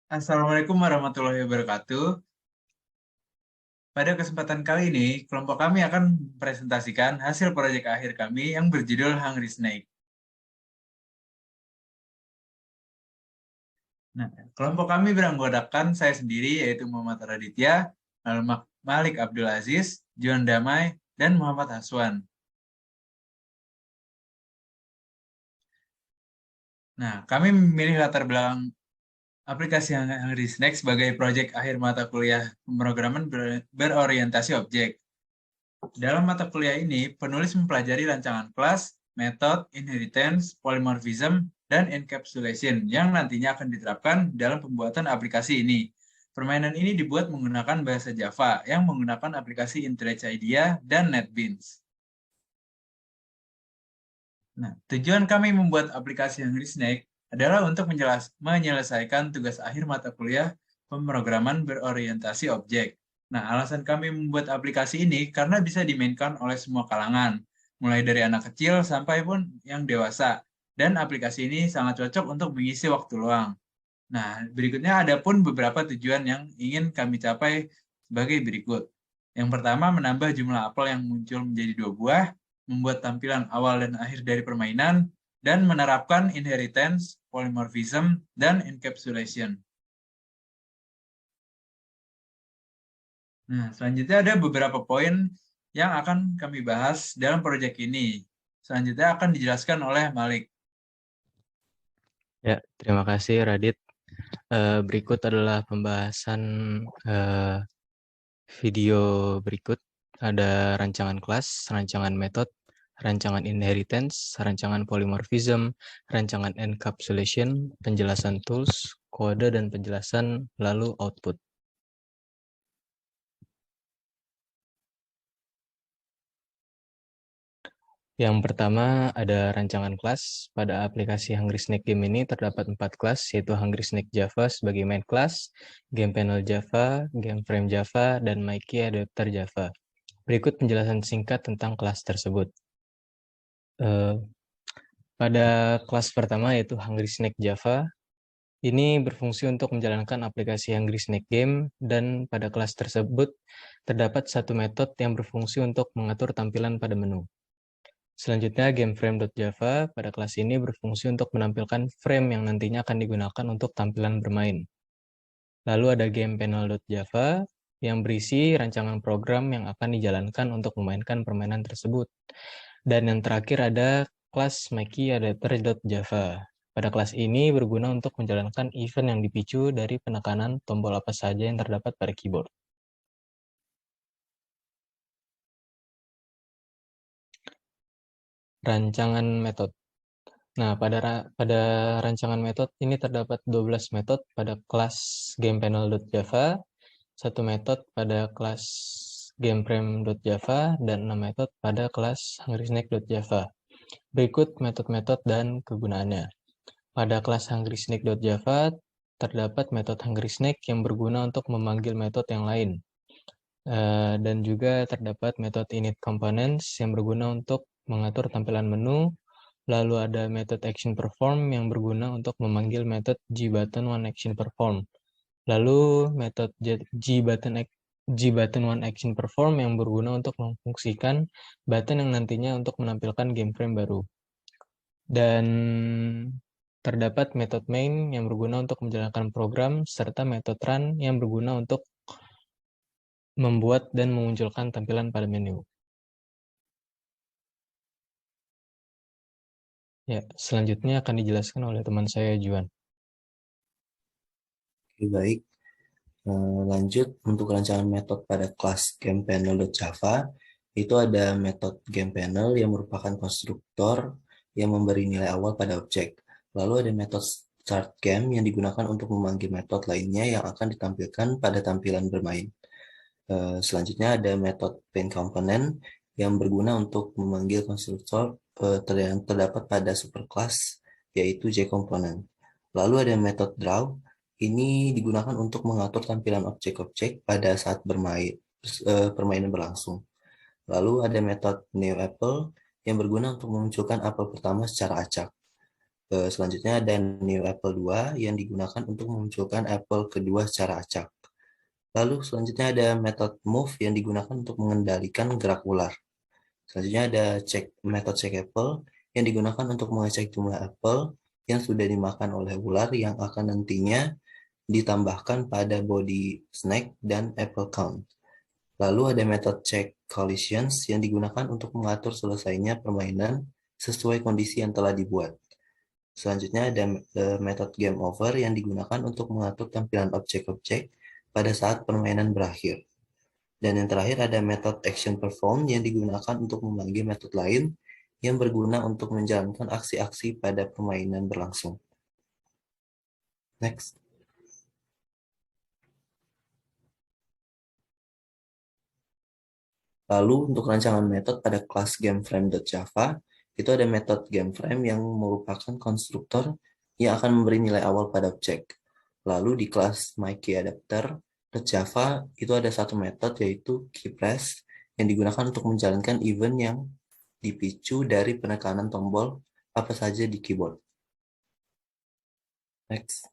Assalamualaikum warahmatullahi wabarakatuh. Pada kesempatan kali ini, kelompok kami akan mempresentasikan hasil proyek akhir kami yang berjudul Hungry Snake. Nah, kelompok kami beranggotakan saya sendiri, yaitu Muhammad Raditya, lalu Malik Abdul Aziz, Juan Damai, dan Muhammad Haswan. Nah, kami memilih latar belakang aplikasi Hungry Snake sebagai proyek akhir mata kuliah pemrograman berorientasi objek. Dalam mata kuliah ini, penulis mempelajari rancangan kelas, metode, inheritance, polymorphism, dan encapsulation yang nantinya akan diterapkan dalam pembuatan aplikasi ini. Permainan ini dibuat menggunakan bahasa Java yang menggunakan aplikasi IntelliJ IDEA dan NetBeans. Nah, tujuan kami membuat aplikasi Hungry Snake adalah untuk menyelesaikan tugas akhir mata kuliah pemrograman berorientasi objek. Nah, alasan kami membuat aplikasi ini karena bisa dimainkan oleh semua kalangan, mulai dari anak kecil sampai pun yang dewasa. Dan aplikasi ini sangat cocok untuk mengisi waktu luang. Nah, berikutnya ada pun beberapa tujuan yang ingin kami capai sebagai berikut. Yang pertama, menambah jumlah apel yang muncul menjadi 2 buah, membuat tampilan awal dan akhir dari permainan, dan menerapkan inheritance, polymorphism, dan encapsulation. Nah, selanjutnya ada beberapa poin yang akan kami bahas dalam proyek ini. Selanjutnya akan dijelaskan oleh Malik. Ya, terima kasih Radit. Berikut adalah pembahasan video berikut. Ada rancangan kelas, rancangan metode, rancangan inheritance, rancangan polymorphism, rancangan encapsulation, penjelasan tools, kode, dan penjelasan lalu output. Yang pertama ada rancangan kelas. Pada aplikasi Hungry Snake Game ini terdapat 4 kelas, yaitu Hungry Snake Java sebagai main kelas, Game Panel Java, Game Frame Java, dan Mikey Adapter Java. Berikut penjelasan singkat tentang kelas tersebut. Pada kelas pertama yaitu Hungry Snake Java, ini berfungsi untuk menjalankan aplikasi Hungry Snake Game, dan pada kelas tersebut terdapat satu metode yang berfungsi untuk mengatur tampilan pada menu. Selanjutnya, GameFrame.java pada kelas ini berfungsi untuk menampilkan frame yang nantinya akan digunakan untuk tampilan bermain. Lalu ada GamePanel.java yang berisi rancangan program yang akan dijalankan untuk memainkan permainan tersebut. Dan yang terakhir ada kelas MikeyAdapter.java. Pada kelas ini berguna untuk menjalankan event yang dipicu dari penekanan tombol apa saja yang terdapat pada keyboard. Rancangan metode. Nah, pada rancangan metode ini terdapat 12 metode pada kelas GamePanel.java, 1 metode pada kelas GameFrame.java, dan 6 metode pada kelas HungrySnake.java. Berikut metode-metode dan kegunaannya. Pada kelas HungrySnake.java terdapat metode HungrySnake yang berguna untuk memanggil metode yang lain. Dan juga terdapat metode initComponents yang berguna untuk mengatur tampilan menu. Lalu ada metode actionPerform yang berguna untuk memanggil metode GButtonOneActionPerform. Lalu metode GButtonOneActionPerform yang berguna untuk memfungsikan button yang nantinya untuk menampilkan game frame baru. Dan terdapat metode main yang berguna untuk menjalankan program, serta metode run yang berguna untuk membuat dan memunculkan tampilan pada menu. Ya, selanjutnya akan dijelaskan oleh teman saya, Juan. Oke, baik. Lanjut, untuk rancangan metode pada kelas GamePanel.java, itu ada metode GamePanel yang merupakan konstruktor yang memberi nilai awal pada objek. Lalu ada metode StartGame yang digunakan untuk memanggil metode lainnya yang akan ditampilkan pada tampilan bermain. Selanjutnya ada metode paintComponent yang berguna untuk memanggil konstruktor yang terdapat pada superclass, yaitu JComponent. Lalu ada metode Draw. Ini digunakan untuk mengatur tampilan objek-objek pada saat permainan berlangsung. Lalu ada metode NewApple yang berguna untuk memunculkan apel pertama secara acak. Selanjutnya ada new apple 2 yang digunakan untuk memunculkan apple kedua secara acak. Lalu selanjutnya ada metode move yang digunakan untuk mengendalikan gerak ular. Selanjutnya ada metode check apple yang digunakan untuk mengecek jumlah apple yang sudah dimakan oleh ular yang akan nantinya ditambahkan pada body snack dan apple count. Lalu ada metode check collisions yang digunakan untuk mengatur selesainya permainan sesuai kondisi yang telah dibuat. Selanjutnya ada metode game over yang digunakan untuk mengatur tampilan objek-objek pada saat permainan berakhir. Dan yang terakhir ada metode action perform yang digunakan untuk memanggil metode lain yang berguna untuk menjalankan aksi-aksi pada permainan berlangsung. Next. Lalu untuk rancangan metode pada kelas GameFrame.java, itu ada metode GameFrame yang merupakan konstruktor yang akan memberi nilai awal pada objek. Lalu di kelas MyKeyAdapter.java itu ada satu metode yaitu keyPress yang digunakan untuk menjalankan event yang dipicu dari penekanan tombol apa saja di keyboard. Next.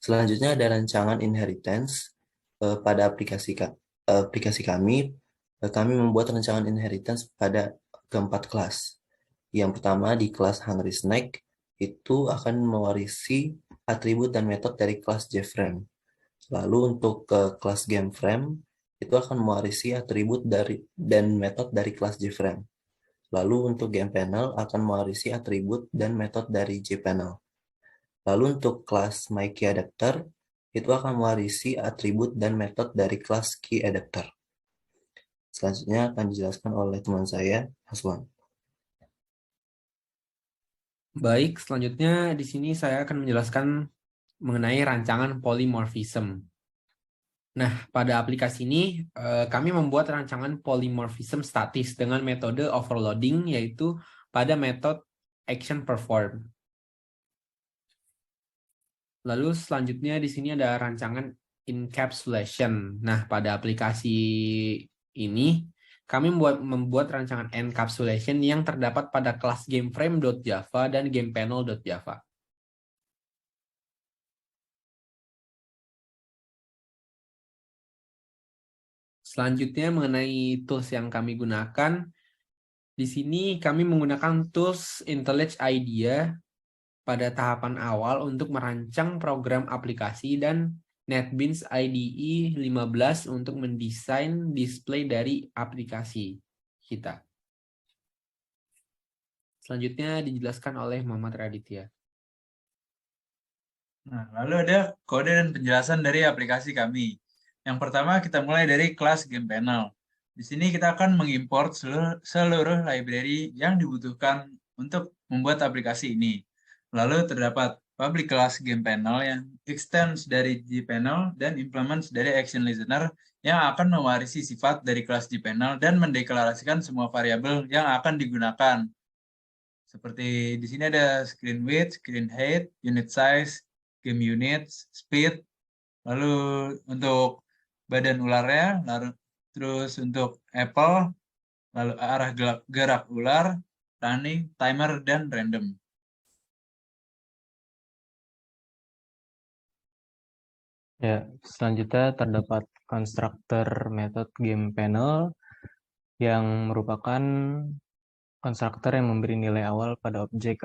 Selanjutnya ada rancangan inheritance. Pada aplikasi kami membuat rancangan inheritance pada keempat kelas. Yang pertama di kelas Hungry Snack itu akan mewarisi atribut dan metode dari kelas JFrame. Lalu untuk kelas GameFrame itu akan mewarisi atribut dan metode dari kelas JFrame. Lalu untuk GamePanel akan mewarisi atribut dan metode dari JPanel. Lalu untuk kelas MyKeyAdapter itu akan mewarisi atribut dan metode dari kelas KeyAdapter. Selanjutnya akan dijelaskan oleh teman saya, Haswan. Baik, selanjutnya di sini saya akan menjelaskan mengenai rancangan polymorphism. Nah, pada aplikasi ini kami membuat rancangan polymorphism statis dengan metode overloading, yaitu pada metode action perform. Lalu selanjutnya di sini ada rancangan encapsulation. Nah, pada aplikasi ini kami membuat rancangan encapsulation yang terdapat pada kelas GameFrame.java dan GamePanel.java. Selanjutnya mengenai tools yang kami gunakan, di sini kami menggunakan tools IntelliJ IDEA pada tahapan awal untuk merancang program aplikasi dan NetBeans IDE 15 untuk mendesain display dari aplikasi kita. Selanjutnya dijelaskan oleh Muhammad Raditya. Nah, lalu ada kode dan penjelasan dari aplikasi kami. Yang pertama kita mulai dari kelas GamePanel. Di sini kita akan mengimport seluruh library yang dibutuhkan untuk membuat aplikasi ini. Lalu terdapat public class GamePanel yang extends dari JPanel dan implements dari Action Listener yang akan mewarisi sifat dari kelas JPanel dan mendeklarasikan semua variabel yang akan digunakan. Seperti di sini ada screen width, screen height, unit size, game units, speed, lalu untuk badan ularnya, lalu terus untuk apple, lalu arah gerak ular, running, timer, dan random. Ya, selanjutnya terdapat konstruktor metode GamePanel yang merupakan konstruktor yang memberi nilai awal pada objek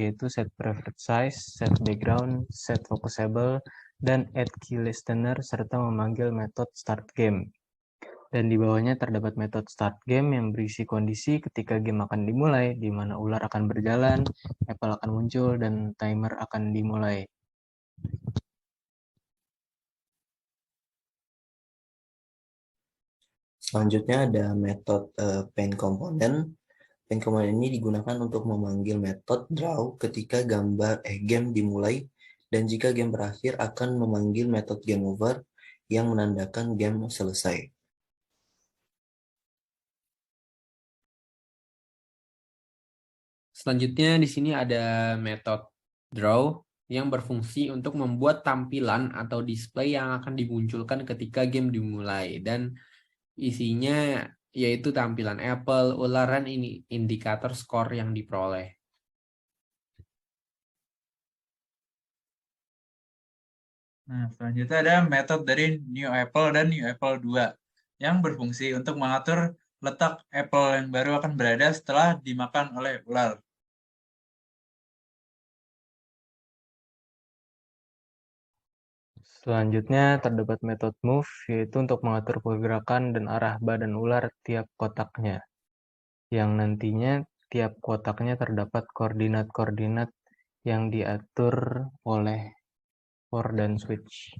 yaitu set preferred size, set background, set focusable, dan add key listener serta memanggil metode start game. Dan di bawahnya terdapat metode start game yang berisi kondisi ketika game akan dimulai, di mana ular akan berjalan, apple akan muncul, dan timer akan dimulai. Selanjutnya ada metode paint component. Paint component ini digunakan untuk memanggil metode draw ketika game dimulai, dan jika game berakhir akan memanggil metode game over yang menandakan game selesai. Selanjutnya di sini ada metode draw yang berfungsi untuk membuat tampilan atau display yang akan dimunculkan ketika game dimulai, dan isinya yaitu tampilan apple, ular, dan ini indikator skor yang diperoleh. Nah, selanjutnya ada metode dari new apple dan new apple 2 yang berfungsi untuk mengatur letak apple yang baru akan berada setelah dimakan oleh ular. Selanjutnya terdapat metode move, yaitu untuk mengatur pergerakan dan arah badan ular tiap kotaknya, yang nantinya tiap kotaknya terdapat koordinat-koordinat yang diatur oleh for dan switch.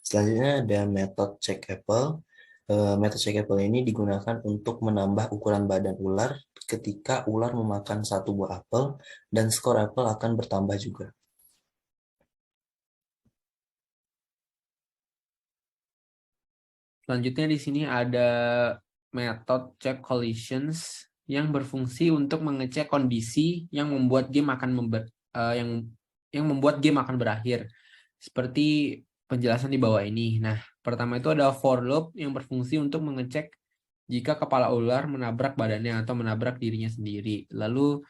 Selanjutnya ada metode check apple. Metode check apple ini digunakan untuk menambah ukuran badan ular ketika ular memakan satu buah apel dan skor apel akan bertambah juga. Selanjutnya di sini ada metode check collisions yang berfungsi untuk mengecek kondisi yang membuat game akan membuat game akan berakhir. Seperti penjelasan di bawah ini. Nah, pertama itu ada for loop yang berfungsi untuk mengecek jika kepala ular menabrak badannya atau menabrak dirinya sendiri. Lalu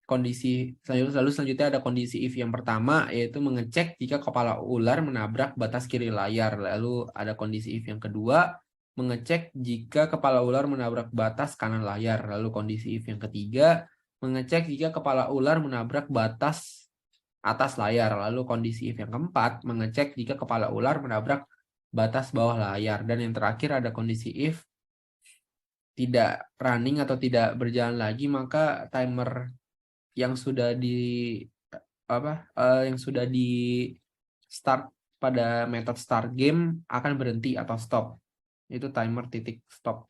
selanjutnya ada kondisi if yang pertama, yaitu mengecek jika kepala ular menabrak batas kiri layar. Lalu ada kondisi if yang kedua, mengecek jika kepala ular menabrak batas kanan layar. Lalu kondisi if yang ketiga, mengecek jika kepala ular menabrak batas atas layar. Lalu kondisi if yang keempat, mengecek jika kepala ular menabrak batas bawah layar. Dan yang terakhir ada kondisi if tidak running atau tidak berjalan lagi, maka timer yang sudah di start pada metode start game akan berhenti atau stop. Itu timer titik stop.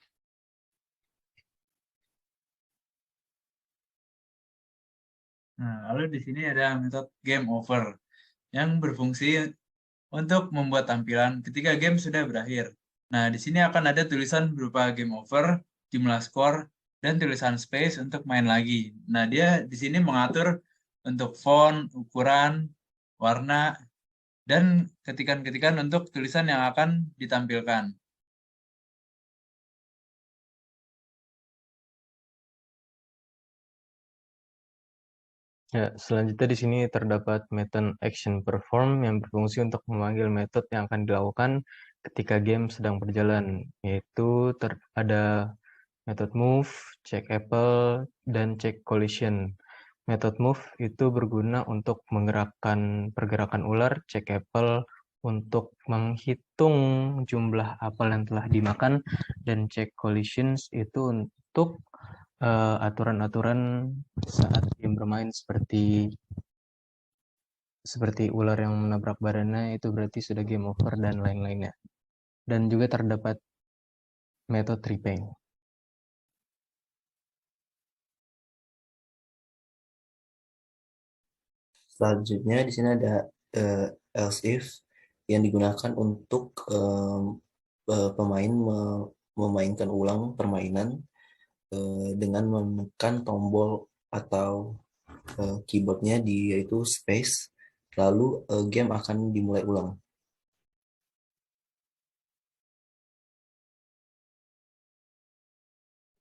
Nah, lalu di sini ada metode game over yang berfungsi untuk membuat tampilan ketika game sudah berakhir. Nah, di sini akan ada tulisan berupa game over, jumlah skor, dan tulisan space untuk main lagi. Nah, dia di sini mengatur untuk font, ukuran, warna, dan ketikan-ketikan untuk tulisan yang akan ditampilkan. Ya, selanjutnya di sini terdapat metode action perform yang berfungsi untuk memanggil metode yang akan dilakukan ketika game sedang berjalan, yaitu ada metode move, check apple, dan check collision. Metode move itu berguna untuk menggerakkan pergerakan ular, check apple untuk menghitung jumlah apel yang telah dimakan, dan check collisions itu untuk aturan-aturan saat game bermain seperti ular yang menabrak badannya itu berarti sudah game over dan lain-lainnya. Dan juga terdapat metode repaint. Selanjutnya di sini ada else if yang digunakan untuk pemain memainkan ulang permainan dengan menekan tombol atau keyboardnya yaitu space, lalu game akan dimulai ulang.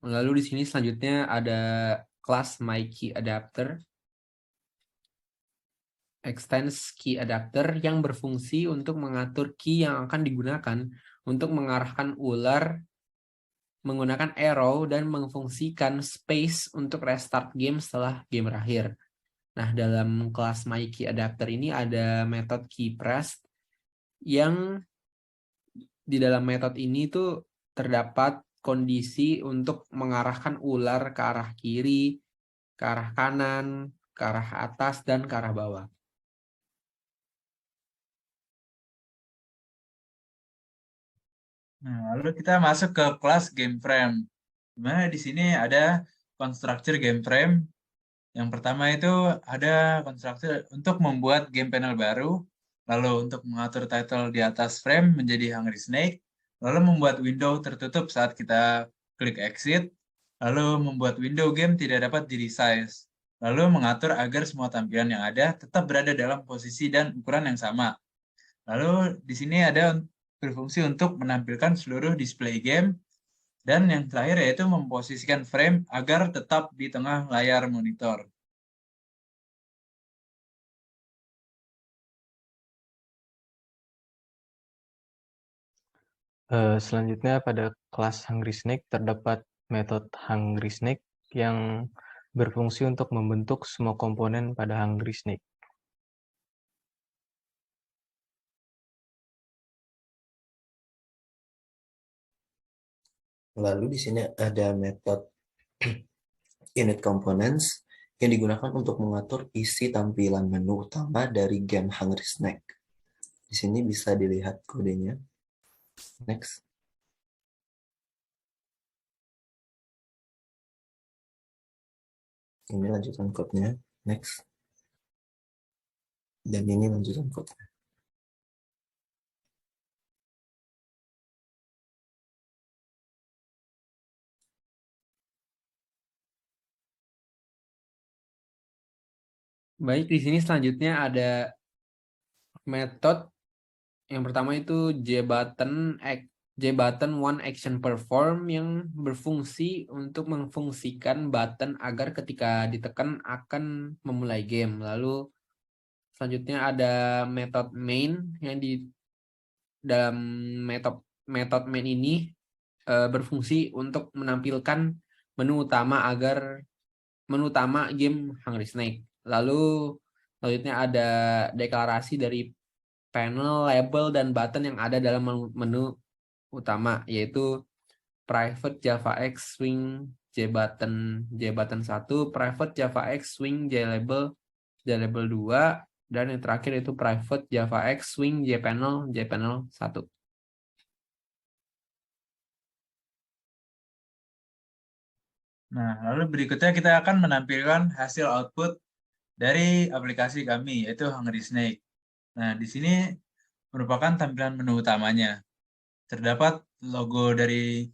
Lalu di sini selanjutnya ada kelas myKeyAdapter, extends key adapter yang berfungsi untuk mengatur key yang akan digunakan untuk mengarahkan ular menggunakan arrow dan memfungsikan space untuk restart game setelah game berakhir. Nah, dalam kelas myKeyAdapter ini ada metode keyPressed yang di dalam metode ini tuh terdapat kondisi untuk mengarahkan ular ke arah kiri, ke arah kanan, ke arah atas, dan ke arah bawah. Nah, lalu kita masuk ke kelas game frame. Dimana di sini ada constructor game frame. Yang pertama itu ada constructor untuk membuat game panel baru, lalu untuk mengatur title di atas frame menjadi Hungry Snake, lalu membuat window tertutup saat kita klik exit, lalu membuat window game tidak dapat di-resize, lalu mengatur agar semua tampilan yang ada tetap berada dalam posisi dan ukuran yang sama. Lalu di sini ada berfungsi untuk menampilkan seluruh display game. Dan yang terakhir yaitu memposisikan frame agar tetap di tengah layar monitor. Selanjutnya pada kelas Hungry Snake terdapat metode Hungry Snake yang berfungsi untuk membentuk semua komponen pada Hungry Snake. Lalu di sini ada metode init components yang digunakan untuk mengatur isi tampilan menu utama dari game Hungry Snack. Di sini bisa dilihat kodenya. Next. Ini lanjutan kodenya. Next. Dan ini lanjutan kodenya. Baik, di sini selanjutnya ada metode yang pertama itu JButton One Action Perform yang berfungsi untuk memfungsikan button agar ketika ditekan akan memulai game. Lalu selanjutnya ada metode main yang di dalam metode main ini berfungsi untuk menampilkan menu utama game Hungry Snake. Lalu selanjutnya ada deklarasi dari panel, label, dan button yang ada dalam menu utama, yaitu private JavaX swing JButton 1, private JavaX swing JLabel 2, dan yang terakhir itu private JavaX swing JPanel 1. Nah, lalu berikutnya kita akan menampilkan hasil output dari aplikasi kami, yaitu Hungry Snake. Nah, di sini merupakan tampilan menu utamanya. Terdapat logo dari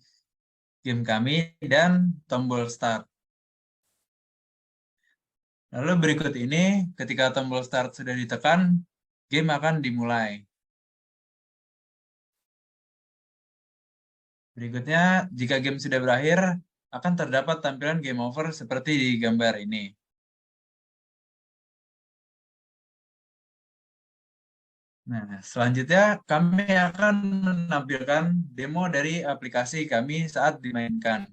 game kami dan tombol start. Lalu berikut ini, ketika tombol start sudah ditekan, game akan dimulai. Berikutnya, jika game sudah berakhir, akan terdapat tampilan game over seperti di gambar ini. Nah, selanjutnya kami akan menampilkan demo dari aplikasi kami saat dimainkan.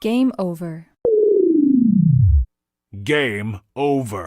Game over. Game over.